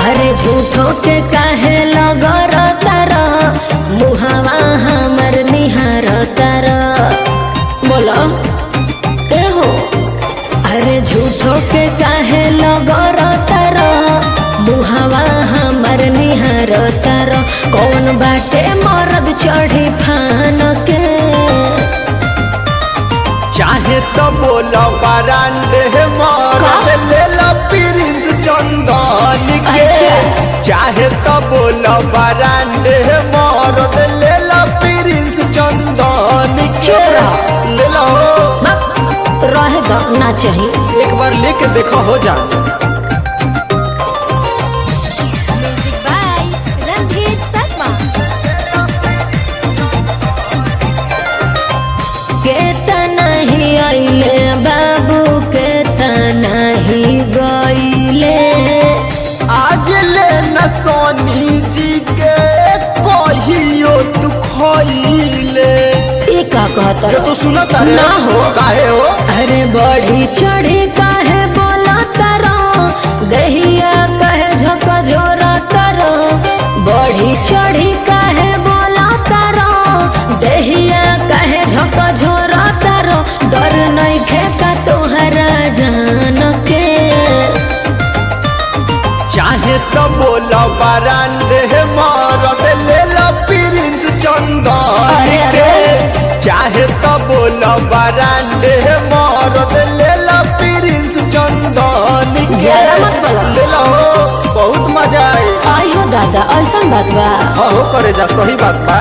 अरे झूठो के काहे लगर तारा मुहावा हमर निहार तारा बोलो के हो। अरे झूठो के काहे लगर तारा मुहावा हमर निहार तारा कौन बाटे मरद चढ़ी फान के। चाहे तो बोलो बरांडे मरद ले लो प्रिंस चंदन के। चाहे तो बोलो बरांडे मरद ले लो प्रिंस चंदन के। ले लो रहेगा ना चाहिए एक बार लेके देखो हो जा। केतना ही आइले बाबू केतना ही गइले आज ले न सोनी जी के कहियो तू खइले। ये का कहता जो तू सुना तारे ना हो काहे हो। अरे बढ़ी चढ़ी काहे बोला तारा गहिया कहे झोंका झोरा तारा बढ़ी चढ़ी काहे बोला तारा दहिया कहे झोंका झोरा तारा डर नहीं खेका तोहरा जान के। चाहे तो बोलो बरांडे मरद ले लो प्रिंस चंदन के। चाहे तो बोलो बरांडे मरद ले लो प्रिंस चंदन के। जरा मत बोलो। ले लो बहुत मजा आई। आई हो दादा ऐसा बात बा। हाँ हो करे जा सही बात बा।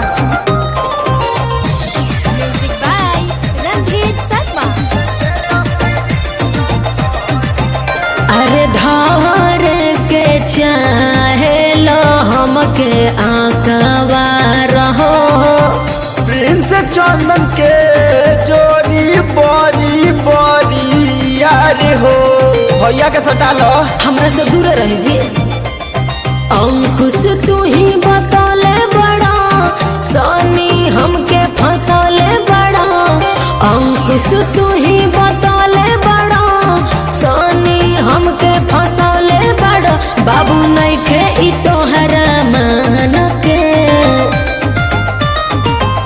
अरे धार के चाहे लो हमके आंकवा रहो प्रिंस चंदन के जोड़ी बड़ी बड़ी यार हो। भैया के सटा लो हमरा से दूर रह जी। अंकुश तू ही बतौले बड़ा सोनी हमके फंसौले बड़ा अंकुश तू ही बतौले बड़ा सोनी हमके फंसौले बड़ा बाबू नहीं के ई तोहरा मान के।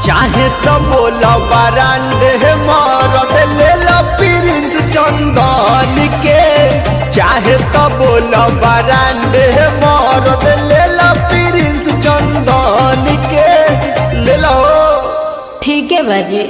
चाहे तो बोलो बरांडे मरद ले लो प्रिंस चंदन के। चाहे तो बोलो बरांडे मरद ले लो प्रिंस चंदन के। ले लो ठीक है बाजी।